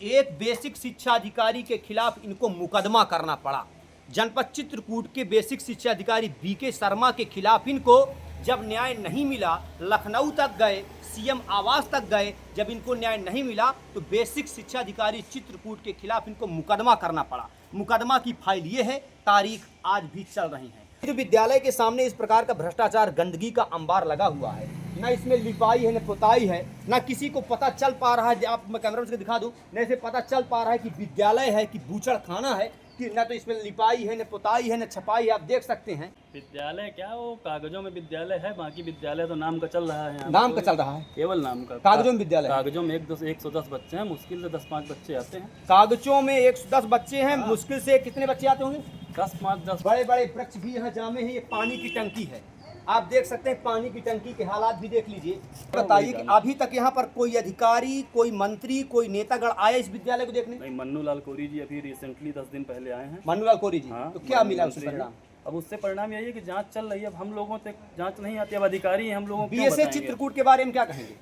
एक बेसिक शिक्षा अधिकारी के खिलाफ इनको मुकदमा करना पड़ा। जनपद चित्रकूट के बेसिक शिक्षा अधिकारी बीके शर्मा के खिलाफ इनको जब न्याय नहीं मिला, लखनऊ तक गए, सीएम आवास तक गए, जब इनको न्याय नहीं मिला तो बेसिक शिक्षा अधिकारी चित्रकूट के खिलाफ इनको मुकदमा करना पड़ा। मुकदमा की फाइल ये है, तारीख आज भी चल रही है। जो विद्यालय के सामने इस प्रकार का भ्रष्टाचार, गंदगी का अंबार लगा हुआ है, ना इसमें लिपाई है, न पुताई है, ना किसी को पता चल पा रहा है। आप मैं कैमरा से दिखा दूं, न इसे पता चल पा रहा है कि विद्यालय है कि बूचड़ खाना है, कि ना तो इसमें लिपाई है, न पुताई है, न छपाई है। आप देख सकते हैं विद्यालय क्या, वो कागजों में विद्यालय है, बाकी विद्यालय तो नाम का चल रहा है। नाम का चल रहा है, केवल नाम का। कागजों में विद्यालय, कागजों में 110 बच्चे हैं, मुश्किल से 10-5 बच्चे आते हैं। कागजों में 110 बच्चे हैं, मुश्किल से कितने बच्चे आते होंगे? 10-5-10। बड़े बड़े वृक्ष भी यहाँ जामे हैं। ये पानी की टंकी है, आप देख सकते हैं पानी की टंकी के हालात भी देख लीजिए। बताइए कि अभी तक यहाँ पर कोई अधिकारी, कोई मंत्री, कोई नेतागण आया इस विद्यालय को देखने? नहीं, मन्नू लाल कोरी जी अभी रिसेंटली 10 दिन पहले आए हैं। मन्नू लाल कोरी जी, हाँ, तो क्या मिला उससे मंत्री जी। परिणाम? अब उससे परिणाम यही है कि जांच चल रही है। अब हम लोगों तक जांच नहीं आती, अब अधिकारी हैं, हम लोगों को क्यों बीएसए बताएंगे? चित्रकूट के बारे में क्या कहेंगे?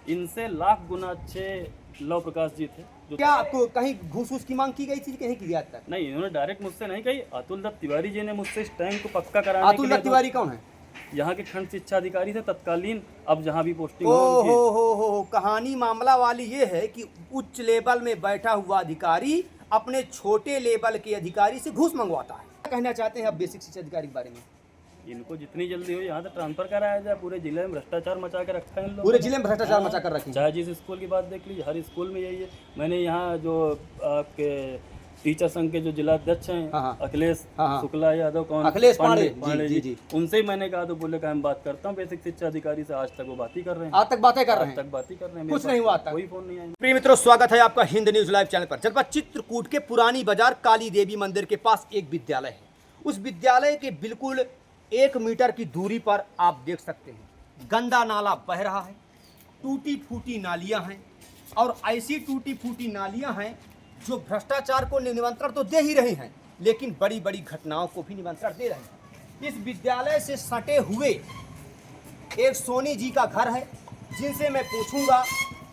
इनसे लाख गुना अच्छे लव प्रकाश जी थे। जो क्या आपको कहीं घूस घूस की मांग की गई थी, कहीं की आज तक? नहीं, इन्होंने डायरेक्ट मुझसे नहीं कही। अतुल दत्त तिवारी जी ने मुझसे इस टैंक को पक्का कराने के अतुल लिए दत्त तिवारी कौन है? यहाँ के खंड शिक्षा अधिकारी थे तत्कालीन, अब जहाँ भी पोस्टिंग ओ हो उनकी। हो कहानी मामला वाली ये है कि उच्च लेवल में बैठा हुआ अधिकारी अपने छोटे लेवल के अधिकारी से घूस मंगवाता है। क्या कहना चाहते हैं आप बेसिक शिक्षा अधिकारी के बारे में? इनको जितनी जल्दी हो यहाँ से ट्रांसफर कराया जाए। पूरे जिले में भ्रष्टाचार मचा के रखा है इन लोगों पूरे ने। जिले में भ्रष्टाचार मचा कर रखे। चाहे जिस स्कूल की बात देख लीजिए, हर स्कूल में यही है। मैंने यहाँ जो आपके टीचर संघ के जो जिला अध्यक्ष हैं, हाँ। अखिलेश हाँ। शुक्ला यादव, कौन, अखिलेश पांडे जी, उनसे ही मैंने कहा तो बोले कि मैं बात करता हूँ बेसिक शिक्षा अधिकारी से। आज तक वो बात ही कर रहे हैं, आज तक बातें कर रहे हैं, आज तक बात ही कर रहे हैं। कुछ नहीं हुआ आज तक। कोई फोन नहीं आया। प्रिय मित्रों, स्वागत है आपका हिंद न्यूज लाइव चैनल पर। जनपद चित्रकूट के पुरानी बाजार काली देवी मंदिर के पास एक विद्यालय है। उस विद्यालय के बिल्कुल 1 मीटर की दूरी पर आप देख सकते हैं गंदा नाला बह रहा है, टूटी फूटी नालियां हैं, और ऐसी टूटी फूटी नालियां हैं जो भ्रष्टाचार को निमंत्रण तो दे ही रही हैं, लेकिन बड़ी बड़ी घटनाओं को भी निमंत्रण दे रहे हैं। इस विद्यालय से सटे हुए एक सोनी जी का घर है, जिनसे मैं पूछूंगा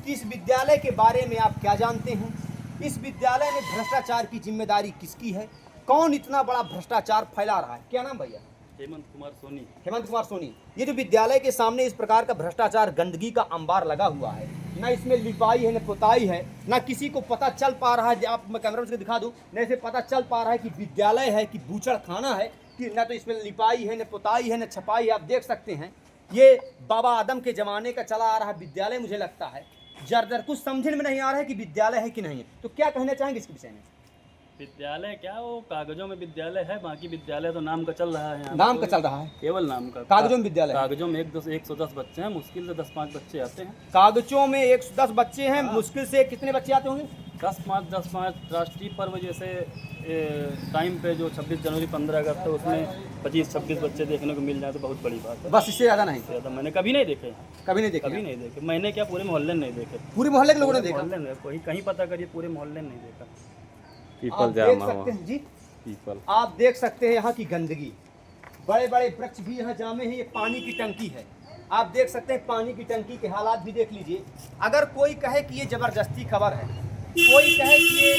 कि इस विद्यालय के बारे में आप क्या जानते हैं, इस विद्यालय में भ्रष्टाचार की जिम्मेदारी किसकी है, कौन इतना बड़ा भ्रष्टाचार फैला रहा है? क्या नाम भैया? हेमंत कुमार सोनी। हेमंत कुमार सोनी। ये जो विद्यालय के सामने इस प्रकार का भ्रष्टाचार, गंदगी का अंबार लगा हुआ है, ना इसमें लिपाई है, न पुताई है, ना किसी को पता चल पा रहा है। आप मैं कैमरा से दिखा दूं, न इसे पता चल पा रहा है कि विद्यालय है कि बूचड़ खाना है, कि ना तो इसमें लिपाई है, न पुताई है, न छपाई है। आप देख सकते हैं ये बाबा आदम के जमाने का चला आ रहा विद्यालय। मुझे लगता है जर्जर, कुछ समझने में नहीं आ रहा है कि विद्यालय है कि नहीं है। तो क्या कहना चाहेंगे इसके विषय में? विद्यालय क्या, वो कागजों में विद्यालय है, बाकी विद्यालय तो नाम का चल रहा है। नाम का चल रहा है, केवल नाम का। कागजों में विद्यालय, कागजों में 110 बच्चे हैं, मुश्किल से 10-5 बच्चे आते हैं। कागजों में 110 बच्चे हैं, मुश्किल से कितने बच्चे आते होंगे? 10-5 राष्ट्रीय पर्व जैसे टाइम पे जो 26 जनवरी 15 अगस्त है, उसमें 25-26 बच्चे देखने को मिल जाए तो बहुत बड़ी बात है। बस, इससे ज़्यादा नहीं। ज़्यादा मैंने कभी नहीं देखे, कभी नहीं देखा? कभी नहीं देखे। मैंने क्या, पूरे मोहल्ले ने नहीं देखे। पूरे मोहल्ले के लोगों ने देखा? मोहल्ले में कोई कहीं पता करिए, पूरे मोहल्ले ने नहीं देखा। आप देख सकते हैं जी, आप देख सकते हैं यहाँ की गंदगी, बड़े बड़े वृक्ष भी यहाँ जामे हैं। ये पानी की टंकी है, आप देख सकते हैं पानी की टंकी के हालात भी देख लीजिए। अगर कोई कहे कि ये जबरदस्ती खबर है, कोई कहे कि ये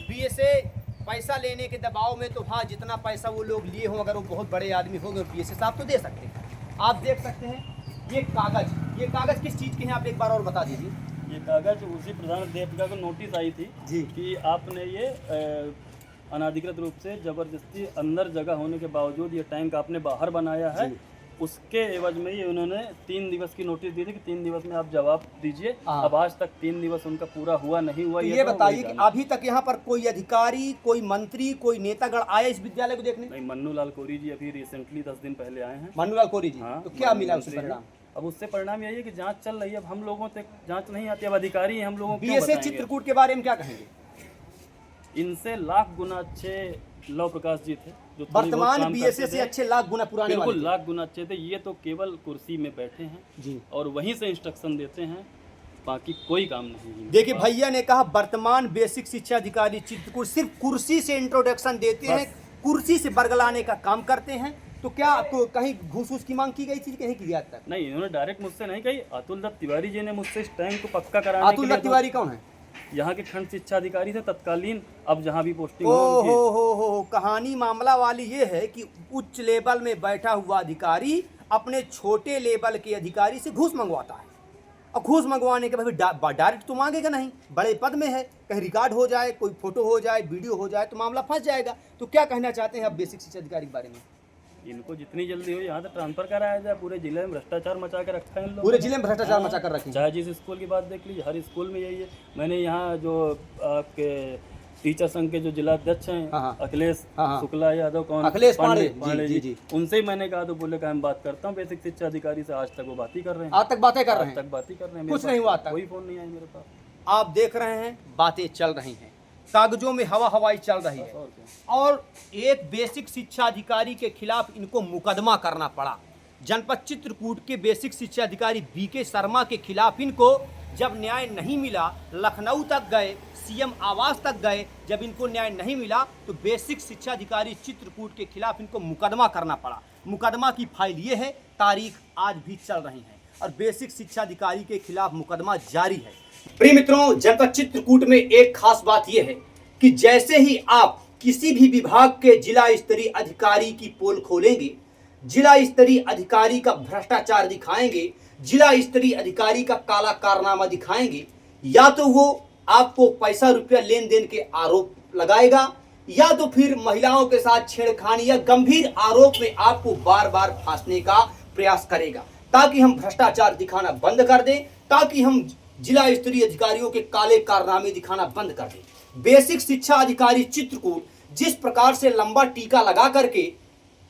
बीएसए पैसा लेने के दबाव में, तो हाँ, जितना पैसा वो लोग लिए हों, अगर वो बहुत बड़े आदमी हो गए बीएसए साहब तो दे सकते हैं। आप देख सकते हैं ये कागज किस चीज़ के हैं, आप एक बार और बता दीजिए। ये कागज उसी प्रधान अध्यापिका को नोटिस आई थी जी कि आपने ये अनाधिकृत रूप से जबरदस्ती अंदर जगह होने के बावजूद ये टैंक आपने बाहर बनाया है। उसके एवज में ये उन्होंने 3 दिवस की नोटिस दी थी कि 3 दिवस में आप जवाब दीजिए। अब आज तक 3 दिवस उनका पूरा हुआ नहीं हुआ। तो ये बताइए कि अभी तक यहाँ पर कोई अधिकारी, कोई मंत्री, कोई नेतागण आया इस विद्यालय को देखने? नहीं, मन्नू लाल कोरी जी अभी रिसेंटली 10 दिन पहले आए हैं। मन्नू लाल कोरी जी, हाँ, तो क्या मिला उससे परिणाम? अब उससे परिणाम यही है कि जांच चल रही है। अब हम लोगों तक जांच नहीं आती, अब अधिकारी हैं, हम लोगों को क्यों बीएसए बताएंगे? चित्रकूट के बारे में क्या कहेंगे? इनसे लाख गुना अच्छे लव प्रकाश जी थे, जो वर्तमान बीएसए से अच्छे लाख गुना पुराने वाले बिल्कुल लाख गुना अच्छे थे। ये तो केवल कुर्सी में बैठे हैं जी, और वहीं से इंस्ट्रक्शन देते हैं, बाकी कोई काम नहीं। देखिए भैया ने कहा वर्तमान बेसिक शिक्षा अधिकारी चित्रकूट सिर्फ कुर्सी से इंट्रोडक्शन देते हैं, कुर्सी से बरगलाने का काम करते हैं। तो क्या आपको कहीं घूस घूस की मांग की गई थी कि नहीं की आज तक? नहीं, इन्होंने डायरेक्ट मुझसे नहीं कही। अतुल दत्त तिवारी जी ने मुझसे इस टैंक को पक्का कराने के अतुल लिए दत्त तिवारी कौन है? यहाँ के खंड शिक्षा अधिकारी थे तत्कालीन, अब जहाँ भी पोस्टिंग ओ हो उनकी। हो कहानी मामला वाली ये है कि उच्च लेवल में बैठा हुआ अधिकारी अपने छोटे लेवल के अधिकारी से घूस मंगवाता है, और घूस मंगवाने के बाद डायरेक्ट तो मांगेगा नहीं, बड़े पद में है, कहीं रिकॉर्ड हो जाए, कोई फोटो हो जाए, वीडियो हो जाए तो मामला फंस जाएगा। तो क्या कहना चाहते हैं आप बेसिक शिक्षा अधिकारी के बारे में? इनको जितनी जल्दी हो यहाँ से ट्रांसफर कराया जाए। पूरे जिले में भ्रष्टाचार मचा के रखा है इन लोगों पूरे ने। जिले में भ्रष्टाचार हाँ, मचा कर रखे हैं। चाहे जिस स्कूल की बात देख लीजिए, हर स्कूल में यही है। मैंने यहाँ जो आपके टीचर संघ के जो जिला अध्यक्ष हैं, हाँ। अखिलेश हाँ। शुक्ला यादव, कौन, अखिलेश पांडे जी, जी, उनसे ही मैंने कहा तो बोले कि मैं बात करता हूँ बेसिक शिक्षा अधिकारी से। आज तक वो बात ही कर रहे हैं, आज तक बातें कर रहे आज हैं, तक बात ही कर रहे हैं। कुछ नहीं हुआ आज तक, कोई फोन नहीं आया मेरे पास। आप देख रहे हैं बातें चल रही हैं, कागजों में हवा हवाई चल रही है, और क्या। और एक बेसिक शिक्षा अधिकारी के खिलाफ इनको मुकदमा करना पड़ा। जनपद चित्रकूट के बेसिक शिक्षा अधिकारी बीके शर्मा के खिलाफ इनको जब न्याय नहीं मिला, लखनऊ तक गए, सीएम आवास तक गए, जब इनको न्याय नहीं मिला तो बेसिक शिक्षा अधिकारी चित्रकूट के खिलाफ इनको मुकदमा करना पड़ा। मुकदमा की फाइल ये है, तारीख आज भी चल रही है, और बेसिक शिक्षा अधिकारी के खिलाफ मुकदमा जारी है। प्रिय मित्रों, जनपद चित्रकूट में एक खास बात यह है कि जैसे ही आप किसी भी विभाग के जिला स्तरीय अधिकारी की पोल खोलेंगे, जिला स्तरीय अधिकारी का भ्रष्टाचार दिखाएंगे, जिला स्तरीय अधिकारी का काला कारनामा दिखाएंगे, या तो वो आपको पैसा रुपया लेन देन के आरोप लगाएगा, या तो फिर महिलाओं के साथ छेड़खानी या गंभीर आरोप में आपको बार बार फांसने का प्रयास करेगा, ताकि हम भ्रष्टाचार दिखाना बंद कर दें, ताकि हम जिला स्तरीय अधिकारियों के काले कारनामे दिखाना बंद कर दें। बेसिक शिक्षा अधिकारी चित्रकूट जिस प्रकार से लंबा टीका लगा करके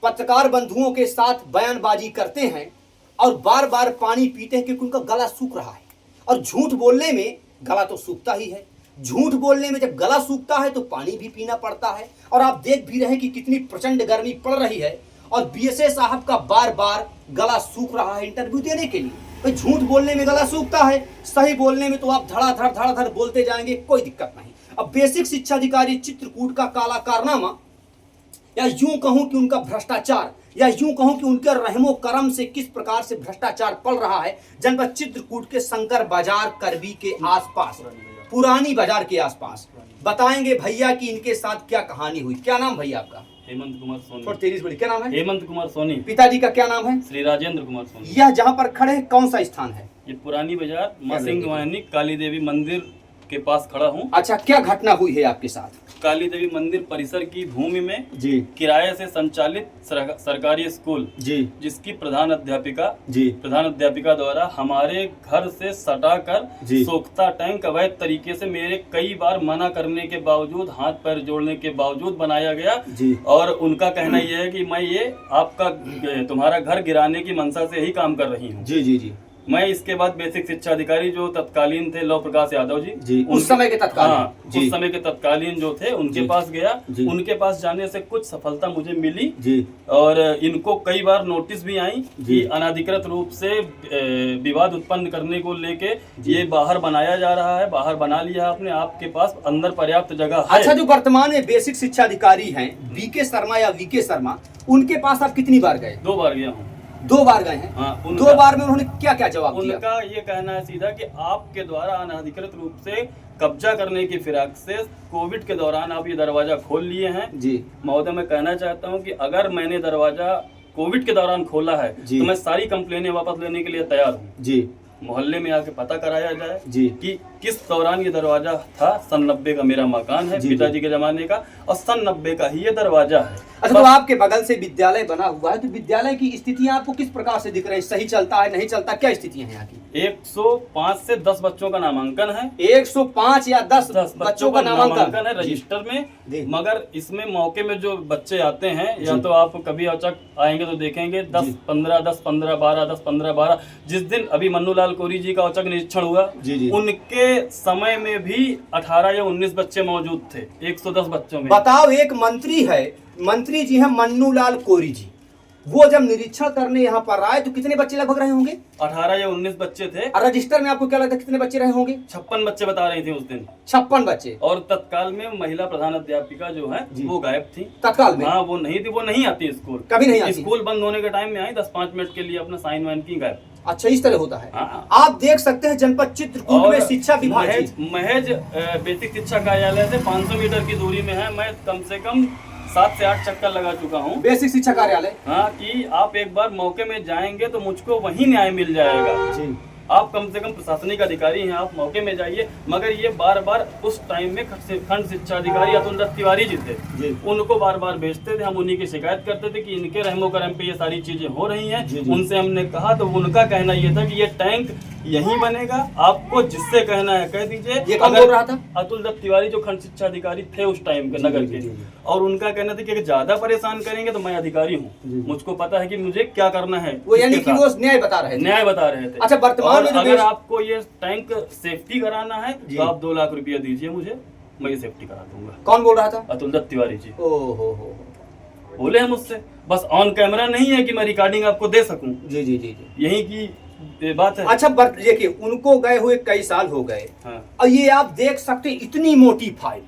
पत्रकार बंधुओं के साथ बयानबाजी करते हैं और बार बार पानी पीते हैं क्योंकि उनका गला सूख रहा है, और झूठ बोलने में गला तो सूखता ही है। झूठ बोलने में जब गला सूखता है तो पानी भी पीना पड़ता है, और आप देख भी रहे हैं कि कितनी प्रचंड गर्मी पड़ रही है, और बीएसए साहब का बार बार गला सूख रहा है इंटरव्यू देने के लिए। भाई झूठ बोलने में गला सूखता है, सही बोलने में तो आप धड़ाधड़ बोलते जाएंगे, कोई दिक्कत नहीं। अब बेसिक शिक्षा अधिकारी चित्रकूट का काला कारनामा, या यूं कहूं कि उनका भ्रष्टाचार, या यूं कहूं कि उनके रहमो करम से किस प्रकार से भ्रष्टाचार पल रहा है जनपद चित्रकूट के शंकर बाजार करबी के आसपास, पुरानी बाजार के आसपास, बताएंगे भैया कि इनके साथ क्या कहानी हुई। क्या नाम भैया आपका? हेमंत कुमार सोनी। और तेरी बड़ी क्या नाम है? हेमंत कुमार सोनी। पिताजी का क्या नाम है? श्री राजेंद्र कुमार सोनी। यह जहाँ पर खड़े हैं कौन सा स्थान है? ये पुरानी बाजार मां सिंह वाहिनी काली देवी मंदिर के पास खड़ा हूँ। अच्छा, क्या घटना हुई है आपके साथ? काली देवी मंदिर परिसर की भूमि में जी किराए से संचालित सरकारी स्कूल, जी जिसकी प्रधान अध्यापिका द्वारा हमारे घर से सटाकर सोख्ता टैंक अवैध तरीके से मेरे कई बार मना करने के बावजूद, हाथ पैर जोड़ने के बावजूद बनाया गया। और उनका कहना यह है कि मैं ये आपका तुम्हारा घर गिराने की मंशा से ही काम कर रही हूँ। जी जी जी। मैं इसके बाद बेसिक शिक्षा अधिकारी जो तत्कालीन थे लव प्रकाश यादव जी, उस समय के तत्कालीन, हाँ, उस समय के तत्कालीन जो थे उनके पास गया। उनके पास जाने से कुछ सफलता मुझे मिली जी, और इनको कई बार नोटिस भी आई कि अनाधिकृत रूप से विवाद उत्पन्न करने को लेके ये बाहर बनाया जा रहा है। बाहर बना लिया आपने, आपके पास अंदर पर्याप्त जगह है। अच्छा, जो वर्तमान में बेसिक शिक्षा अधिकारी हैं बीके शर्मा या वीके शर्मा, उनके पास आप कितनी बार गए? 2 बार गया हूँ। 2 बार गए हैं? हाँ, 2 बार में उन्होंने क्या क्या जवाब दिया? उनका ये कहना है सीधा कि आपके द्वारा अनाधिकृत रूप से कब्जा करने की फिराक से कोविड के दौरान आप ये दरवाजा खोल लिए हैं। जी महोदय, मैं कहना चाहता हूँ कि अगर मैंने दरवाजा कोविड के दौरान खोला है तो मैं सारी कंप्लेनें वापस लेने के लिए तैयार हूँ। जी मोहल्ले में आके पता कराया जाए जी कि किस दौरान ये दरवाजा था। सन 90 का मेरा मकान है, पिताजी के जमाने का, और सन 90 का ही ये दरवाजा है। अच्छा, तो आपके बगल से विद्यालय बना हुआ है, तो विद्यालय की स्थितियां आपको किस प्रकार से दिख रही है? सही चलता है, नहीं चलता, क्या स्थितियां हैं यहाँ की? 105 से 10 बच्चों का नामांकन है। 105 या 10 बच्चों का नामांकन है रजिस्टर में। मगर इसमें मौके में जो बच्चे आते हैं, या तो आप कभी औचक आएंगे तो देखेंगे 10-15, 10-15, 12, 10-15, 12। जिस दिन अभी मन्नूलाल कोरी जी का औचक निरीक्षण हुआ, उनके समय में भी 18 या 19 बच्चे मौजूद थे 110 बच्चों में। बताओ, एक मंत्री है, मंत्री जी हैं मन्नूलाल कोरी जी, वो जब निरीक्षण करने यहाँ पर आए तो कितने बच्चे लगभग रहे होंगे? 18 या 19 बच्चे थे। और रजिस्टर में आपको क्या लगता है कितने बच्चे रहे होंगे? 56 बच्चे बता रही थी उस दिन। 56 बच्चे। और तत्काल में महिला प्रधान अध्यापिका जो है वो गायब थी तत्काल में? हाँ, वो नहीं थी, वो नहीं आती स्कूल, कभी नहीं आती। स्कूल बंद होने के टाइम में आई, 10-5 मिनट के लिए अपना साइन वाइन की, गायब। अच्छा, इस तरह होता है। हाँ। आप देख सकते हैं जनपद चित्रकूट में शिक्षा विभाग महज बेसिक शिक्षा कार्यालय से 500 मीटर की दूरी में है। मैं कम से कम 7 से 8 चक्कर लगा चुका हूँ। बेसिक शिक्षा कार्यालय, हाँ, कि आप एक बार मौके में जाएंगे तो मुझको वहीं न्याय मिल जाएगा जी। आप कम से कम प्रशासनिक अधिकारी हैं, आप मौके में जाइए। मगर ये बार बार उस टाइम में खंड शिक्षा अधिकारी अतुल दत्त तिवारी जी थे, उनको बार बार भेजते थे। हम उन्हीं की शिकायत करते थे कि इनके रहमो करम पे ये सारी चीजें हो रही हैं। उनसे हमने कहा तो उनका कहना ये था कि ये टैंक यहीं बनेगा, आपको जिससे कहना है कह दीजिए। ये कौन बोल रहा था? अतुल दत्त तिवारी जो खंड शिक्षा अधिकारी थे उस टाइम के नगर के। और उनका कहना था कि अगर ज्यादा परेशान करेंगे तो मैं अधिकारी हूँ, मुझको पता है कि मुझे क्या करना है। वो यानी कि वो न्याय बता रहे थे। अच्छा, वर्तमान में अगर आपको ये टैंक सेफ्टी कराना है तो आप 2 लाख रुपया दीजिए मुझे, मैं ये सेफ्टी करा दूंगा। कौन बोल रहा था? अतुल दत्त तिवारी जी। ओहो, बोले हैं मुझसे, बस ऑन कैमरा नहीं है कि मैं रिकॉर्डिंग आपको दे सकूं। जी जी जी, यही की बात है। अच्छा, देखिए उनको गए हुए कई साल हो गए। हाँ। और ये आप देख सकते इतनी मोटी फाइल,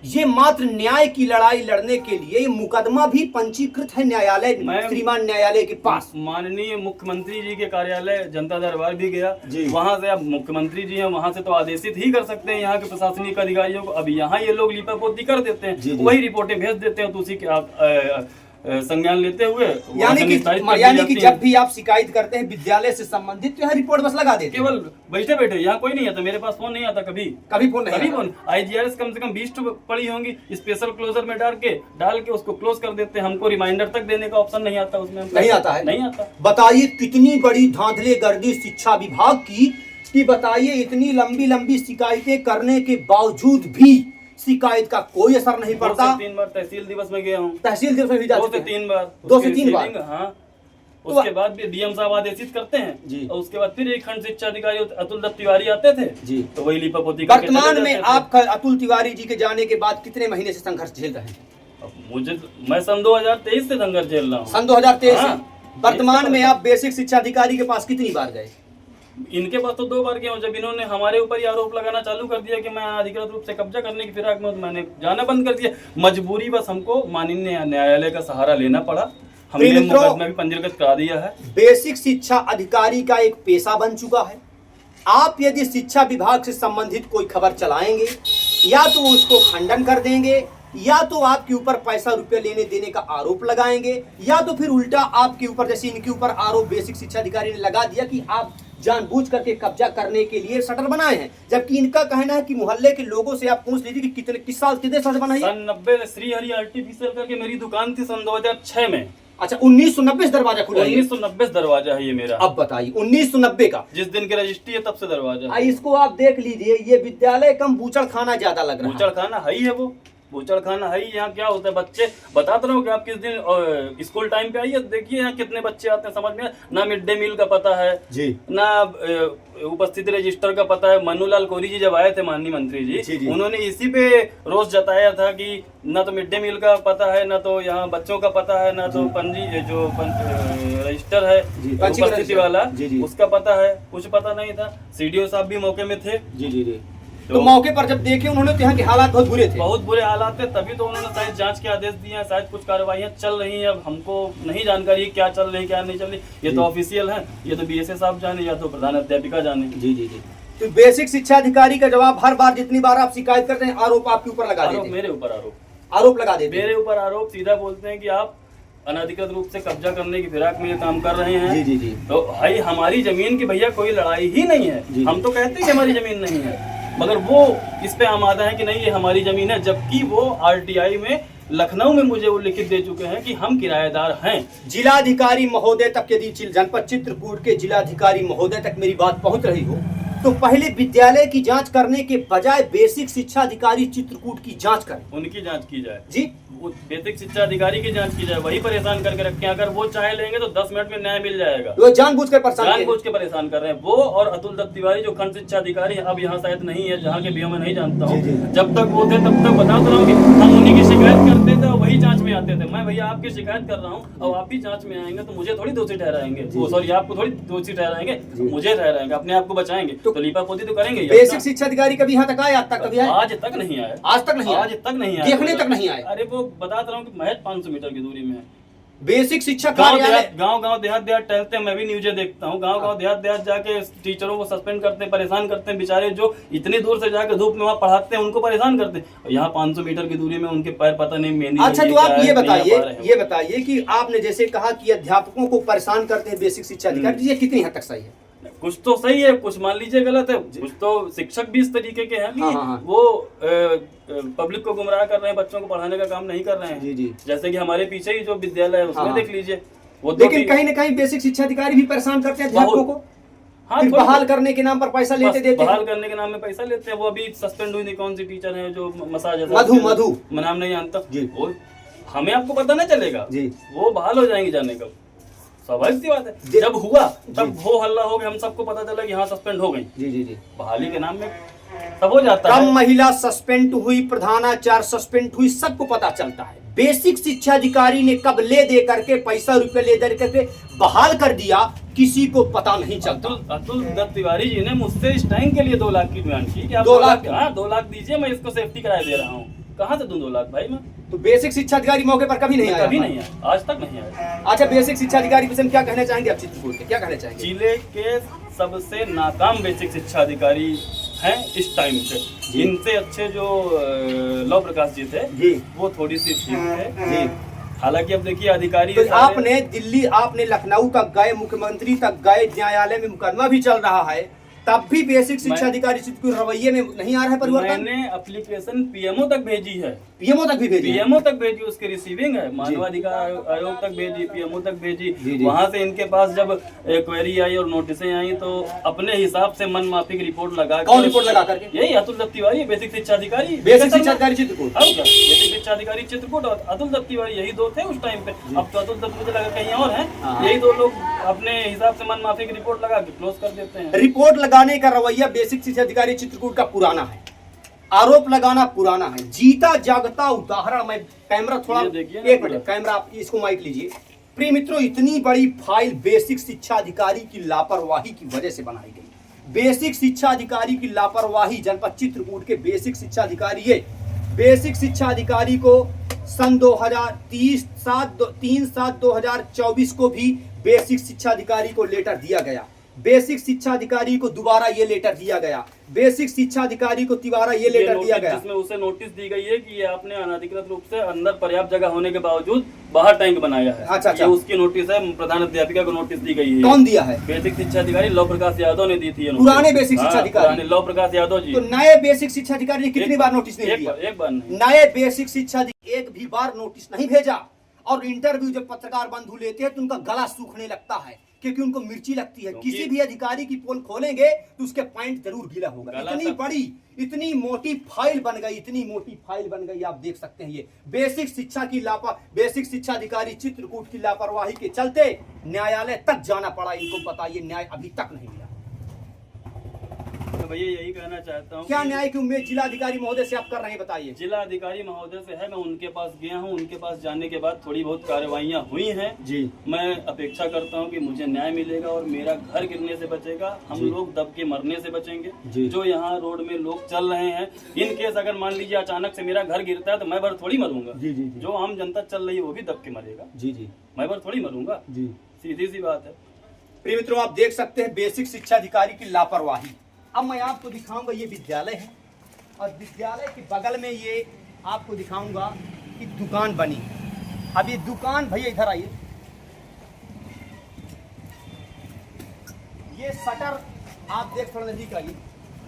ये मात्र न्याय की लड़ाई लड़ने के लिए ये मुकदमा भी पंजीकृत है न्यायालय, श्रीमान न्यायालय के पास। माननीय मुख्यमंत्री जी के कार्यालय जनता दरबार भी गया, वहां से अब मुख्यमंत्री जी हैं, वहां से तो आदेशित ही कर सकते हैं यहाँ के प्रशासनिक अधिकारियों को। अब यहाँ ये लोग लिपापोती कर देते हैं, वही रिपोर्टें भेज देते हैं, तो उसी के संज्ञान लेते हुए यानी कि जब भी आप शिकायत करते हैं विद्यालय से संबंधित तो यहाँ रिपोर्ट बस लगा देते हैं। केवल बैठे बैठे, यहाँ कोई नहीं आता, मेरे पास फोन नहीं आता, कभी फोन नहीं। IGRS कम से कम 20 पड़ी होंगी, स्पेशल क्लोजर में डाल के उसको क्लोज कर देते हैं। हमको रिमाइंडर तक देने का ऑप्शन नहीं आता, उसमें नहीं आता है। नहीं आता। बताइए कितनी बड़ी धांधले गर्दी शिक्षा विभाग की, बताइए इतनी लंबी लंबी शिकायतें करने के बावजूद भी शिकायत का कोई असर नहीं पड़ता। 2 से 3 बार तहसील दिवस में गया हूँ, तहसील दिवस में भी जा चुके हैं। 2 से 3 बार। हाँ, उसके बाद भी डीएम साहब आदेशित करते हैं और उसके बाद फिर एक खंड शिक्षा अधिकारी अतुल दत्त तिवारी आते थे जी, तो वही लिपापोती। वर्तमान में आप अतुल तिवारी जी के जाने के बाद कितने महीने से संघर्ष झेल रहे हैं? मैं सन 2023 से संघर्ष झेल रहा हूँ। सन 2023। वर्तमान में आप बेसिक शिक्षा अधिकारी के पास कितनी बार गए? इनके पास तो 2 बार गया हूँ। जब इन्होंने हमारे ऊपर ही आरोप लगाना चालू कर दिया कि मैं अधिकृत रूप से कब्जा करने की फिराक में, तो मैंने जाना बंद कर दिया। मजबूरी बस हमको माननीय न्यायालय का सहारा लेना पड़ा। हमने मुकदमा भी पंजीकृत करा दिया है। बेसिक शिक्षा अधिकारी का एक पेशा बन चुका है। आप यदि शिक्षा विभाग से संबंधित कोई खबर चलाएंगे या तो उसको खंडन कर देंगे, या तो आपके ऊपर पैसा रुपया लेने देने का आरोप लगाएंगे, या तो फिर उल्टा आपके ऊपर, जैसे इनके ऊपर आरोप बेसिक शिक्षा अधिकारी ने लगा दिया कि आप जानबूझ करके कब्जा करने के लिए शटर बनाए हैं। जबकि इनका कहना है कि मोहल्ले के लोगों से आप पूछ लीजिए कि कितने शटर बनाए। सन 90 श्रीहरि आर्टिफिशियल करके मेरी दुकान थी सन 2006 में। अच्छा, 1990 दरवाजा खुला है? 1990 दरवाजा है ये मेरा। अब बताइए 1990 का जिस दिन की रजिस्ट्री है तब से दरवाजा है। इसको आप देख लीजिए, ये विद्यालय कम बूचड़ खाना ज्यादा लग रहा है। बूचड़ खाना है ही है, वो बूचड़ खाना है ही। यहाँ क्या होता है, बच्चे बताते रहो कि आप किस दिन स्कूल टाइम पे आइए, देखिए यहाँ कितने बच्चे आते हैं, समझ में ना मिड डे मील का पता है जी, ना उपस्थिति रजिस्टर का पता है। मनुलाल कोरी जी जब आए थे माननीय मंत्री जी, उन्होंने इसी पे रोष जताया था कि ना तो मिड डे मील का पता है, ना तो यहाँ बच्चों का पता है, ना तो रजिस्टर है उपस्थिति वाला उसका पता है, कुछ पता नहीं था। CDO साहब भी मौके में थे जी। तो मौके पर जब देखे उन्होंने तो यहाँ के हालात बहुत बुरे थे, बहुत बुरे हालात थे, तभी तो उन्होंने शायद जांच के आदेश दिए हैं, शायद कुछ कार्रवाइयां चल रही हैं। अब हमको नहीं जानकारी क्या चल रही क्या नहीं चल रही, ये तो ऑफिशियल है, ये तो BSA साहब जाने या तो प्रधान अध्यापिका जाने। जी। तो बेसिक शिक्षा अधिकारी का जवाब हर बार जितनी बार आप शिकायत करते हैं आरोप आपके ऊपर लगा देते हैं। मेरे ऊपर आरोप लगा देते हैं। मेरे ऊपर आरोप सीधा बोलते हैं कि आप अनाधिकृत रूप से कब्जा करने की फिराक में ये काम कर रहे हैं। जी। तो भाई हमारी जमीन की भैया कोई लड़ाई ही नहीं है। हम तो कहते हैं कि हमारी जमीन नहीं है, मगर वो इस पे आमादा है कि नहीं ये हमारी जमीन है, जबकि वो RTI में लखनऊ में मुझे वो लिखित दे चुके हैं कि हम किराएदार हैं। जिलाधिकारी महोदय तक, यदि जनपद चित्रकूट के जिलाधिकारी महोदय तक मेरी बात पहुंच रही हो तो पहले विद्यालय की जांच करने के बजाय बेसिक शिक्षा अधिकारी चित्रकूट की जांच करें। उनकी जांच की जाए जी, वो बेसिक शिक्षा अधिकारी की जांच की जाए, वही परेशान करके रखे। अगर वो चाहे लेंगे तो 10 मिनट में न्याय मिल जाएगा। वो जानबूझ कर परेशान किए हैं। जानबूझ के परेशान कर रहे हैं वो और अतुल दत्त तिवारी जो खंड शिक्षा अधिकारी है, अब यहाँ शायद नहीं है, जहाँ के बीओ में नहीं जानता हूँ। जी, जी। जब तक वो थे तब तक बता रहा हूँ कि हम उन्हीं की शिकायत करते थे और वही जांच में आते थे। मैं भैया आपकी शिकायत कर रहा हूँ और आप भी जांच में आएंगे तो मुझे थोड़ी दोषी ठहराएंगे, वो सॉरी आपको थोड़ी दोषी ठहराएंगे, मुझे ठहराएंगे, अपने आप को बचाएंगे तो लीपापोती तो करेंगे ही। बेसिक शिक्षा अधिकारी कभी यहाँ तक आए? आज तक कभी आए? आज तक नहीं आया, आज तक नहीं आए? आज तक नहीं आया, देखने तक नहीं आए। अरे वो बता रहा हूँ कि महज 500 मीटर की दूरी में है। बेसिक शिक्षा गांव कार्यालय देहात टहलते हैं, मैं भी न्यूज़ें देखता हूँ। गांव देहात जाके टीचरों को सस्पेंड करते हैं, परेशान करते हैं। बेचारे जो इतनी दूर से जाके धूप में वहाँ पढ़ाते हैं उनको परेशान करते हैं, और यहाँ 500 मीटर की दूरी में उनके पैर पता नहीं मेहंदी। अच्छा, तो आप ये बताइए कि आपने जैसे कहा कि अध्यापकों को परेशान करते हैं बेसिक शिक्षा अधिकारी, ये कितनी हद तक सही है? कुछ तो सही है, कुछ मान लीजिए गलत है। कुछ तो शिक्षक भी इस तरीके के हैं कि हाँ। वो पब्लिक को गुमराह कर रहे हैं, बच्चों को पढ़ाने का काम नहीं कर रहे हैं। जी। जैसे कि हमारे पीछे ही जो विद्यालय है उसमें देख लीजिए, वो लेकिन कहीं ना कहीं बेसिक शिक्षा अधिकारी भी परेशान करते हैं अध्यापकों को। हाँ, फिर बहाल करने के नाम पर पैसा लेते देते बहाल करने के नाम में पैसा लेते हैं। वो अभी सस्पेंड हुई थी, कौन सी टीचर है जो मसाज, मधु मैं नाम नहीं जानता जी। वो हमें आपको पता नहीं चलेगा जी, वो बहाल हो जाएंगे जाने का, स्वाभाविक सी बात है। जब हुआ तब हो हल्ला हो गया, हम सबको पता चला कि हाँ सस्पेंड हो गई। जी। बहाली के नाम में सब हो जाता है। कम महिला सस्पेंड हुई, प्रधानाचार्य सस्पेंड हुई, सबको पता चलता है। बेसिक शिक्षा अधिकारी ने कब ले दे करके पैसा रुपए ले दे करके बहाल कर दिया, किसी को पता नहीं चलता। अतुल दत्त तिवारी जी ने मुझसे इस टाइम के लिए 2 लाख की डिमांड की कि आप 2 लाख? हाँ 2 लाख दीजिए, मैं इसको सेफ्टी कराए दे रहा हूँ। कहाँ से दूं 2 लाख भाई मैं? तो बेसिक शिक्षा अधिकारी मौके पर कभी नहीं आया? कभी नहीं आया, आज तक नहीं आया। अच्छा, बेसिक शिक्षा अधिकारी विषय में क्या कहना चाहेंगे आप चित्रकूट के, क्या कहना चाहेंगे? जिले के सबसे नाकाम बेसिक शिक्षा अधिकारी हैं इस टाइम पे। इनसे अच्छे जो लव प्रकाश जी थे जी, वो थोड़ी सी ठीक थे जी। हालांकि अब देखिए अधिकारी तो आपने दिल्ली, आपने लखनऊ तक गए, मुख्यमंत्री तक गए, न्यायालय में मुकदमा भी चल रहा है, तब भी बेसिक शिक्षा अधिकारी चित्रकूट रवैये में नहीं आ रहा है परिवर्तन। मैंने एप्लीकेशन पीएमओ तक भेजी है, पीएमओ तक भी भेजी, पीएमओ तक भेजी, उसकी रिसीविंग है, मानवाधिकार आयोग तक भेजी, पीएमओ तक भेजी। वहां से इनके पास जब क्वेरी आई और नोटिसें आई तो अपने हिसाब से मन माफिक रिपोर्ट लगा। कौन रिपोर्ट लगा करके? यही अतुल दत्त तिवारी बेसिक शिक्षा अधिकारी, बेसिक शिक्षा अधिकारी चित्रकूट। बेसिक शिक्षा अधिकारी चित्रकूट और अतुल दत्त तिवारी, यही 2 थे उस टाइम पे। अब तो अतुल दत्त मुझे लगा कहीं और है। यही 2 लोग अपने हिसाब से मन माफिक रिपोर्ट लगा के क्लोज कर देते हैं। रिपोर्ट लगाने का रवैया बेसिक शिक्षा अधिकारी चित्रकूट का पुराना है, आरोप लगाना पुराना है। जीता जागता उदाहरण, मैं कैमरा थोड़ा एक मिनट, कैमरा आप इसको माइक लीजिए। प्रिय मित्रों, इतनी बड़ी फाइल बेसिक शिक्षा अधिकारी की लापरवाही की वजह से बनाई गई। बेसिक शिक्षा अधिकारी की लापरवाही, जनपद चित्रकूट के बेसिक शिक्षा अधिकारी, ये बेसिक शिक्षा अधिकारी को सन 3/7/2024 को भी बेसिक शिक्षा अधिकारी को लेटर दिया गया। बेसिक शिक्षा अधिकारी को दोबारा ये लेटर दिया गया। बेसिक शिक्षा अधिकारी को तिवारा ये लेटर दिया गया, जिसमें उसे नोटिस दी गई है कि ये आपने अनधिकृत रूप से अंदर पर्याप्त जगह होने के बावजूद बाहर टैंक बनाया है। अच्छा। ये उसकी नोटिस है, प्रधान अध्यापिका को नोटिस दी गई है। कौन दिया है? बेसिक शिक्षा अधिकारी लव प्रकाश यादव ने दी थी। पुराने बेसिक शिक्षा अधिकारी लव प्रकाश यादव जी। तो नए बेसिक शिक्षा अधिकारी ने कितनी बार नोटिस नहीं दिया? एक बार नहीं। नए बेसिक शिक्षा अधिकारी एक भी बार नोटिस नहीं भेजा। और इंटरव्यू जब पत्रकार बंधु लेते हैं तो उनका गला सूखने लगता है, क्योंकि उनको मिर्ची लगती है। किसी भी अधिकारी की पोल खोलेंगे तो उसके पॉइंट जरूर गीला होगा। इतनी बड़ी, इतनी मोटी फाइल बन गई, इतनी मोटी फाइल बन गई, आप देख सकते हैं। ये बेसिक शिक्षा की बेसिक शिक्षा अधिकारी चित्रकूट की लापरवाही के चलते न्यायालय तक जाना पड़ा इनको। बताइए, न्याय अभी तक नहीं मिला। तो भैया यही कहना चाहता हूँ, क्या न्याय की उम्मीद जिला अधिकारी महोदय से आप कर रहे हैं? बताइए। जिला अधिकारी महोदय से है, मैं उनके पास गया हूँ, उनके पास जाने के बाद थोड़ी बहुत कार्रवाइयाँ हुई हैं जी। मैं अपेक्षा करता हूँ कि मुझे न्याय मिलेगा और मेरा घर गिरने से बचेगा, हम लोग दब के मरने से बचेंगे। जो यहाँ रोड में लोग चल रहे हैं, इन केस अगर मान लीजिए अचानक से मेरा घर गिरता है तो मैं भर थोड़ी मरूंगा। जो आम जनता चल रही है वो भी दब के मरेगा। मैं भर थोड़ी मरूंगा, सीधी सी बात है। प्रिय मित्रों, आप देख सकते हैं बेसिक शिक्षा अधिकारी की लापरवाही। अब मैं आपको दिखाऊंगा, ये विद्यालय है और विद्यालय के बगल में ये आपको दिखाऊंगा कि दुकान बनी है। अब ये दुकान, भैया इधर आइए, ये शटर आप देख, थोड़ा नजदीक आइए।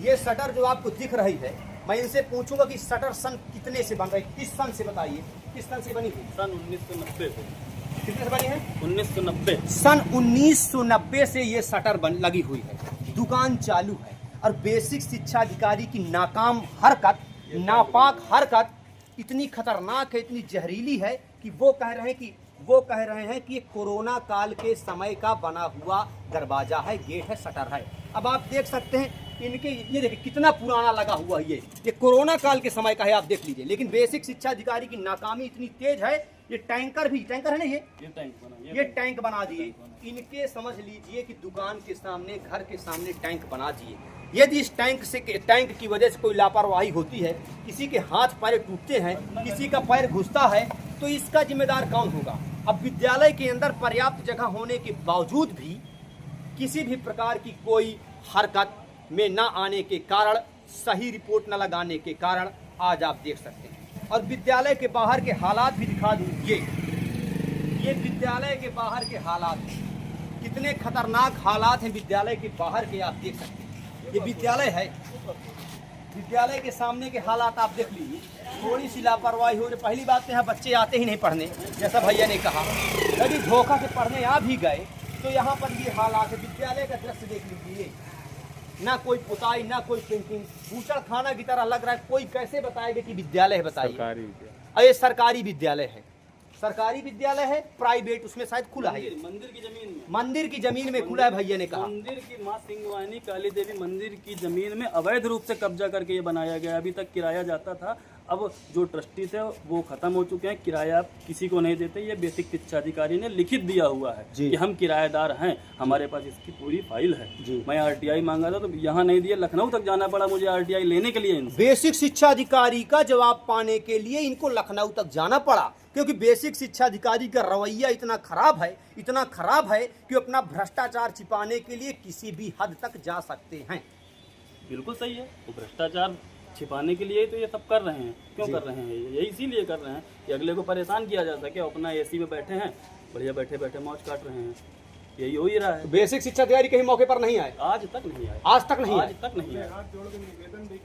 ये शटर जो आपको दिख रही है, मैं इनसे पूछूंगा कि शटर सन कितने से बन रही, किस सन से, बताइए किस सन से बनी थी? सन 1990 से। कितने से बनी है? 1990। सन 1990 से ये शटर लगी हुई है, दुकान चालू है। और बेसिक शिक्षा अधिकारी की नाकाम हरकत, नापाक हरकत इतनी खतरनाक है, इतनी जहरीली है कि वो कह रहे हैं कि ये कोरोना काल के समय का बना हुआ दरवाजा है, गेट है, शटर है। अब आप देख सकते हैं इनके, ये देखिए कितना पुराना लगा हुआ है, ये कोरोना काल के समय का है, आप देख लीजिए। लेकिन बेसिक शिक्षा अधिकारी की नाकामी इतनी तेज है, ये टैंकर है ना, ये टैंक बना दिए इनके। समझ लीजिए कि दुकान के सामने, घर के सामने टैंक बना दिए। यदि इस टैंक की वजह से कोई लापरवाही होती है, किसी के हाथ पैर टूटते हैं, किसी का पैर घुसता है, तो इसका जिम्मेदार कौन होगा? अब विद्यालय के अंदर पर्याप्त जगह होने के बावजूद भी किसी भी प्रकार की कोई हरकत में न आने के कारण, सही रिपोर्ट न लगाने के कारण आज आप देख सकते हैं। और विद्यालय के बाहर के हालात भी दिखा दूं, ये विद्यालय के बाहर के हालात कितने खतरनाक हालात हैं विद्यालय के बाहर के, आप देख सकते हैं। ये विद्यालय है, विद्यालय के सामने के हालात आप देख लीजिए। थोड़ी सी लापरवाही हो, पहली बात तो यहाँ बच्चे आते ही नहीं पढ़ने, जैसा भैया ने कहा। यदि धोखा से पढ़ने आ भी गए तो यहाँ पर ये हालात है। विद्यालय का दृश्य देख लीजिए, ना कोई पुताई, ना कोई पेंटिंग, बूचड़ खाना की तरह लग रहा है। कोई कैसे बताएगा कि विद्यालय है? बताइए। ये सरकारी विद्यालय है, सरकारी विद्यालय है, प्राइवेट उसमें शायद खुला है, मंदिर की जमीन में खुला है। भैया ने कहा मंदिर की माँ सिंगवानी काली देवी मंदिर की जमीन में अवैध रूप से कब्जा करके ये बनाया गया। अभी तक किराया जाता था, अब जो ट्रस्टी थे वो खत्म हो चुके हैं, किराया किसी को नहीं देते। ये बेसिक शिक्षा अधिकारी ने लिखित दिया हुआ है कि हम किराएदार हैं, हमारे पास इसकी पूरी फाइल है। मैं आरटीआई मांगा था तो यहाँ नहीं दिया, लखनऊ तक जाना पड़ा मुझे आरटीआई लेने के लिए। बेसिक शिक्षा अधिकारी का जवाब पाने के लिए इनको लखनऊ तक जाना पड़ा, क्योंकि बेसिक शिक्षा अधिकारी का रवैया इतना खराब है कि अपना भ्रष्टाचार छिपाने के लिए किसी भी हद तक जा सकते हैं। बिल्कुल सही है, तो भ्रष्टाचार छिपाने के लिए तो ये सब कर रहे हैं। क्यों कर रहे हैं? ये इसीलिए कर रहे हैं कि अगले को परेशान किया जा सके। अपना एसी में बैठे हैं, बढ़िया बैठे बैठे मौज काट रहे हैं, यही हो ही रहा है। बेसिक शिक्षा अधिकारी कहीं मौके पर नहीं आए, आज तक नहीं आए। आज तक नहीं आए।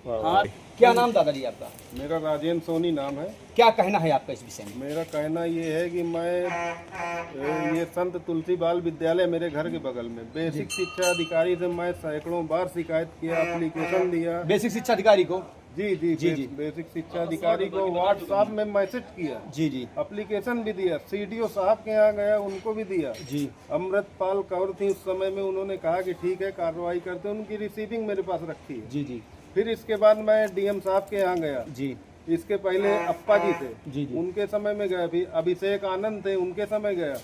हाँ, क्या नाम दादाजी आपका? मेरा राजेंद्र सोनी नाम है। क्या कहना है आपका इस विषय में? मेरा कहना ये है कि मैं ये संत तुलसी बाल विद्यालय मेरे घर के बगल में, बेसिक शिक्षा अधिकारी से मैं सैकड़ों बार शिकायत किया, एप्लीकेशन दिया। बेसिक शिक्षा अधिकारी को? जी, बेसिक शिक्षा अधिकारी को व्हाट्सएप में मैसेज किया, जी, एप्लीकेशन भी दिया, सीडीओ साहब के यहाँ गया, उनको भी दिया। जी, अमृतपाल कौर थी उस समय में, उन्होंने कहा कि ठीक है कार्रवाई करते हैं, उनकी रिसीविंग मेरे पास रखी है। जी। फिर इसके बाद मैं डीएम साहब के यहाँ गया। जी, इसके पहले अप्पा जी थे, जी, उनके समय में गया। फिर अभिषेक आनंद थे, उनके समय गया।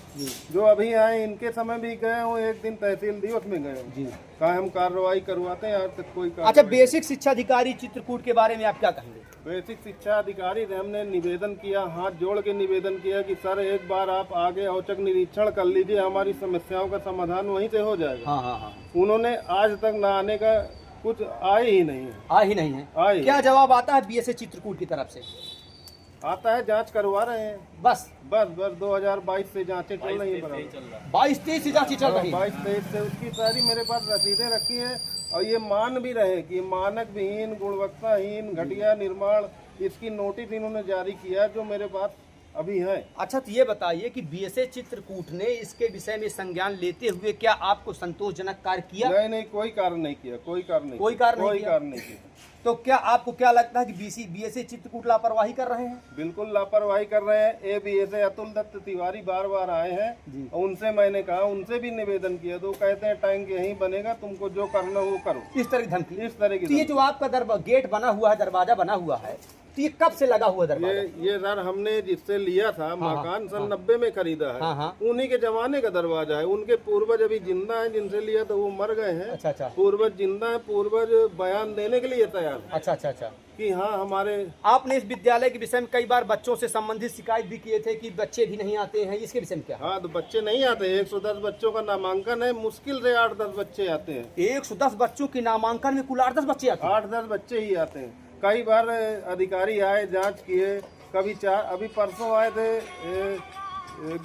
जो अभी आए इनके समय भी गए हूँ, एक दिन तहसील दिवस में गए हूँ। कहा हम कार्रवाई करवाते हैं, आज तक कोई कार्रवाई। अच्छा, बेसिक शिक्षा अधिकारी चित्रकूट के बारे में आप क्या कहेंगे? बेसिक शिक्षा अधिकारी से हमने निवेदन किया, हाथ जोड़ के निवेदन किया कि सर एक बार आप आगे औचक निरीक्षण कर लीजिए, हमारी समस्याओं का समाधान वहीं से हो जाएगा। हाँ। उन्होंने आज तक न आने का कुछ आए ही नहीं है। क्या जवाब आता है बीएसए चित्रकूट की तरफ से? आता है, जांच करवा रहे हैं। बस 2022 से जांचें चल रही है। 22-23 से जांचें चल रही है। 22-23 से उसकी सारी मेरे पास रसीदें रखी है, और ये मान भी रहे कि मानक विहीन, गुणवत्ताहीन, घटिया निर्माण, इसकी नोटिस इन्होंने जारी किया जो मेरे पास अभी है। अच्छा, तो ये बताइए कि बीएसए चित्रकूट ने इसके विषय में संज्ञान लेते हुए क्या आपको संतोषजनक कार्य किया? नहीं, कोई कार्य नहीं किया, कोई कार्य नहीं किया। तो क्या आपको क्या लगता है कि बीएसए चित्रकूट लापरवाही कर रहे हैं? बिल्कुल लापरवाही कर रहे हैं। बीएसए अतुल दत्त तिवारी बार आए हैं, उनसे मैंने कहा, उनसे भी निवेदन किया, तो सर टैंक यहीं बनेगा, तुमको जो करना वो करो। इस तरह की धमकी, इस तरह की। ये जो आपका गेट बना हुआ है, दरवाजा बना हुआ है, तो ये कब से लगा हुआ दरवाजा? ये सर हमने जिससे लिया था मकान, सन 90 में खरीदा है। उन्हीं के जमाने का दरवाजा है। उनके पूर्वज अभी जिंदा है, जिनसे लिया तो वो मर गए हैं। अच्छा। पूर्वज जिंदा है, पूर्वज बयान देने के लिए तैयार। अच्छा कि हाँ हमारे। आपने इस विद्यालय के विषय में कई बार बच्चों से संबंधित शिकायत भी किए थे कि बच्चे भी नहीं आते हैं, इसके विषय में क्या? हाँ, तो बच्चे नहीं आते। 110 बच्चों का नामांकन है, मुश्किल से 8-10 बच्चे आते हैं। 110 बच्चों के नामांकन में कुल 8-10 बच्चे आते हैं? 8-10 बच्चे ही आते हैं। कई बार अधिकारी आए, जांच किए, कभी 4, अभी परसों आए थे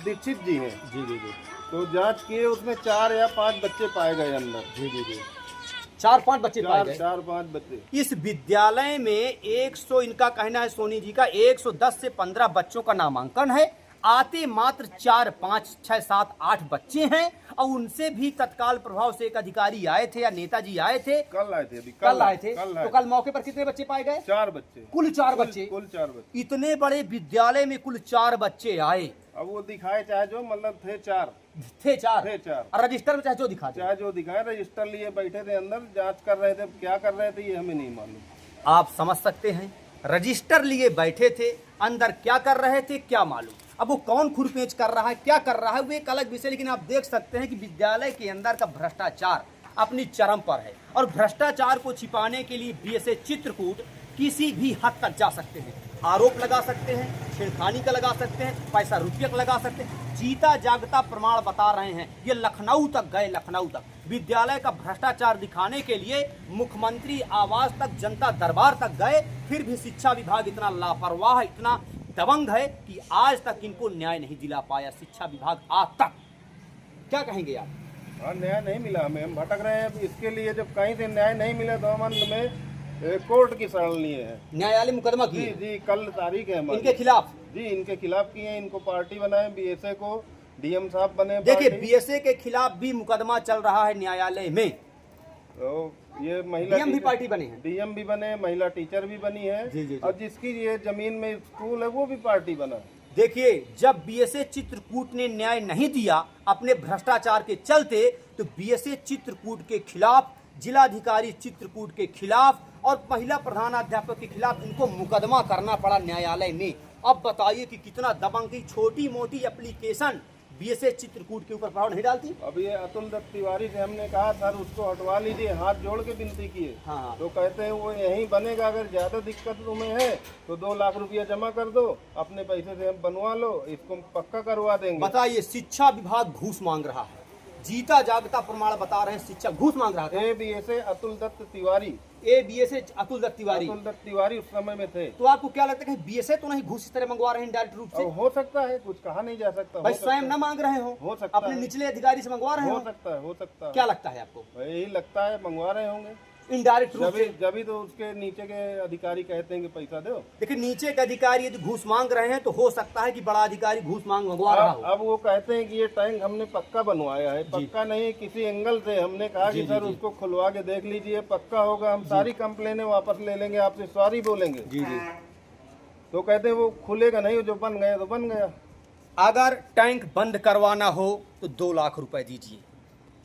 दीक्षित जी हैं। जी, तो जांच किए, उसमें 4 या 5 बच्चे पाए गए अंदर। जी, 4-5 बच्चे पाए गए। 4-5 बच्चे। इस विद्यालय में 100, इनका कहना है सोनी जी का, 110 से 15 बच्चों का नामांकन है, आते मात्र 4, 5, 6, 7, 8 बच्चे हैं और उनसे भी तत्काल प्रभाव से एक अधिकारी आए थे या नेताजी आए थे। कल आए थे, अभी कल आए थे। तो कल मौके पर कितने बच्चे पाए गए? 4 बच्चे, कुल 4 बच्चे। कुल 4 बच्चे। इतने बड़े विद्यालय में कुल 4 बच्चे आए। अब वो दिखाए चाहे जो, मतलब थे 4 थे 4 4। और रजिस्टर में चाहे जो दिखा दे। चाहे जो दिखाए, रजिस्टर लिए बैठे थे अंदर, जांच कर रहे थे, क्या कर रहे थे ये हमें नहीं मालूम। आप समझ सकते हैं, रजिस्टर लिए बैठे थे, अंदर क्या कर रहे थे क्या मालूम। अब वो कौन खुरपेच कर रहा है, क्या कर रहा है, वो एक अलग विषय। लेकिन आप देख सकते हैं कि विद्यालय के अंदर का भ्रष्टाचार अपनी चरम पर है और भ्रष्टाचार को छिपाने के लिए बीएसए चित्रकूट किसी भी हद तक जा सकते हैं। आरोप लगा सकते हैं, छेड़खानी का लगा सकते हैं, पैसा रुपये का लगा सकते हैं। जीता जागता प्रमाण बता रहे हैं। ये लखनऊ तक गए, लखनऊ तक विद्यालय का भ्रष्टाचार दिखाने के लिए मुख्यमंत्री आवास तक, जनता दरबार तक गए। फिर भी शिक्षा विभाग इतना लापरवाह, इतना दबंग है कि आज तक इनको न्याय नहीं दिला पाया शिक्षा विभाग आज तक। क्या कहेंगे आप? हाँ, न्याय नहीं मिला हमें, हम भटक रहे हैं। इसके लिए जब कहीं से न्याय नहीं मिला तो हम अंत में कोर्ट की शरण लिए हैं। न्यायालय मुकदमा जी किए जी, कल तारीख है हमारी। इनके खिलाफ? जी, इनके खिलाफ किए हैं। इनको पार्टी बनाए, बीएसए को डीएम साहब बने। देखिए, बीएसए के खिलाफ भी मुकदमा चल रहा है न्यायालय में। तो ये महिला डीएम भी पार्टी बने हैं। डीएम भी बने, महिला टीचर भी बनी है। जी, जी, जी। और जिसकी ये जमीन में स्कूल है वो भी पार्टी बना है। देखिए, जब बीएसए चित्रकूट ने न्याय नहीं दिया अपने भ्रष्टाचार के चलते, तो बीएसए चित्रकूट के खिलाफ, जिलाधिकारी चित्रकूट के खिलाफ और महिला प्रधानाध्यापक के खिलाफ इनको मुकदमा करना पड़ा न्यायालय में। अब बताइए कि कितना दबंग की छोटी मोटी एप्लीकेशन बीएसए चित्रकूट के ऊपर प्रभाव नहीं डालती। अब ये अतुल दत्त तिवारी से हमने कहा सर उसको हटवा लीजिए, हाथ जोड़ के विनती किए। हाँ। तो कहते हैं वो यहीं बनेगा, अगर ज्यादा दिक्कत तुम्हें है तो 2 लाख रुपया जमा कर दो, अपने पैसे से हम बनवा लो, इसको पक्का करवा देंगे। बताइए, शिक्षा विभाग घूस मांग रहा है। जीता जागता प्रमाण बता रहे हैं, शिक्षा घूस मांग रहा था। बीएसए अतुल दत्त तिवारी, बीएसए अतुल दत्त तिवारी उस समय में थे। तो आपको क्या लगता है कि बीएसए तो नहीं घूस इस तरह मंगवा रहे हैं डायरेक्ट रूप से? अब हो सकता है, कुछ कहा नहीं जा सकता। भाई स्वयं न मांग रहे हो सकता अपने है। निचले अधिकारी से मंगवा रहे हो हो। सकता है, हो सकता है। क्या लगता है आपको? यही लगता है, मंगवा रहे होंगे इनडायरेक्ट रूप से। जब भी तो उसके नीचे के अधिकारी कहते हैं कि पैसा दो। देखिए, नीचे के अधिकारी यदि घूस मांग रहे हैं तो हो सकता है कि बड़ा अधिकारी घूस मंगवा रहा हो। अब वो कहते हैं कि ये टैंक हमने पक्का बनवाया है। पक्का नहीं, किसी एंगल से हमने कहा कि सर उसको खुलवा के देख लीजिए, पक्का होगा, हम सारी कंप्लेनें वापस ले लेंगे, आपसे सॉरी बोलेंगे। जी जी। तो कहते हैं वो खुलेगा नहीं, जो बन गया तो बन गया। अगर टैंक बंद करवाना हो तो 2 लाख रुपए दीजिए,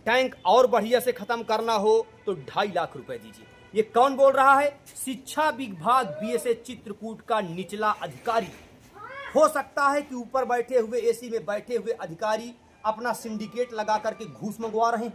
टैंक और बढ़िया से खत्म करना हो तो 2.5 लाख रुपए दीजिए। ये कौन बोल रहा है? शिक्षा विभाग बीएसए चित्रकूट का निचला अधिकारी। हो सकता है कि ऊपर बैठे हुए एसी में बैठे हुए अधिकारी अपना सिंडिकेट लगा करके घूस मंगवा रहे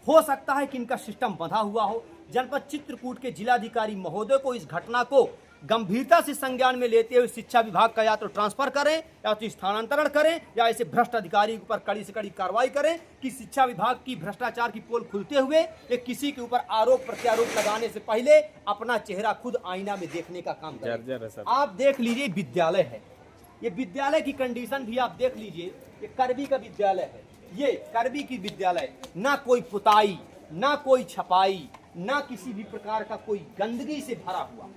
हो सकता है कि इनका सिस्टम बंधा हुआ हो। जनपद चित्रकूट के जिलाधिकारी महोदय को इस घटना को गंभीरता से संज्ञान में लेते हुए शिक्षा विभाग का या तो ट्रांसफर करें या तो स्थानांतरण करें या ऐसे भ्रष्ट अधिकारी के ऊपर कड़ी से कड़ी कार्रवाई करें कि शिक्षा विभाग की भ्रष्टाचार की पोल खुलते हुए ये किसी के ऊपर आरोप प्रत्यारोप लगाने से पहले अपना चेहरा खुद आईना में देखने का काम करें। आप देख लीजिए, विद्यालय है, ये विद्यालय की कंडीशन भी आप देख लीजिए। ये करबी का विद्यालय है, ये करबी की विद्यालय, ना कोई पुताई, ना कोई छपाई, ना किसी भी प्रकार का कोई गंदगी से भरा हुआ।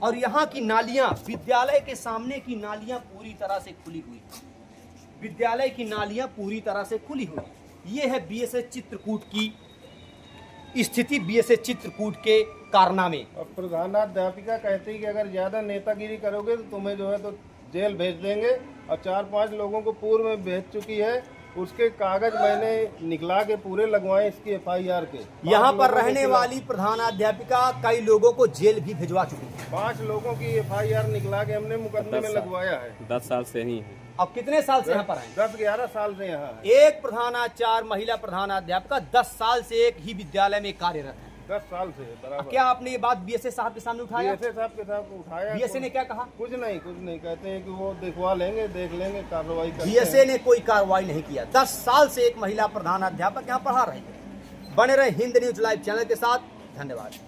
और यहाँ की नालियाँ, विद्यालय के सामने की नालियाँ पूरी तरह से खुली हुई, विद्यालय की नालियाँ पूरी तरह से खुली हुई। ये है बीएसए चित्रकूट की स्थिति, बीएसए चित्रकूट के कारनामे। और प्रधानाध्यापिका कहती है कि अगर ज्यादा नेतागिरी करोगे तो तुम्हें जो है तो जेल भेज देंगे। और 4-5 लोगों को पूर्व में भेज चुकी है, उसके कागज मैंने निकला के पूरे लगवाए इसकी FIR के। यहाँ पर रहने वाली प्रधानाध्यापिका कई लोगों को जेल भी भिजवा चुकी है। 5 लोगों की FIR निकला के हमने मुकदमे में लगवाया है। 10 साल से ही है। अब कितने साल से यहाँ पर हैं? 10-11 साल से यहाँ है। एक प्रधानाचार्य महिला प्रधानाध्यापिका 10 साल से एक ही विद्यालय में कार्यरत है। 10 साल से बराबर। क्या आपने ये बात बीएसए साहब के सामने उठाया? बीएसए साहब के साथ उठाया। बीएसए ने क्या कहा? कुछ नहीं कहते हैं कि वो दिखवा लेंगे, देख लेंगे, कार्रवाई करेंगे। बीएसए ने कोई कार्रवाई नहीं किया। 10 साल से एक महिला प्रधानाध्यापक यहाँ पढ़ा रही है। बने रहे हिंद न्यूज लाइव चैनल के साथ। धन्यवाद।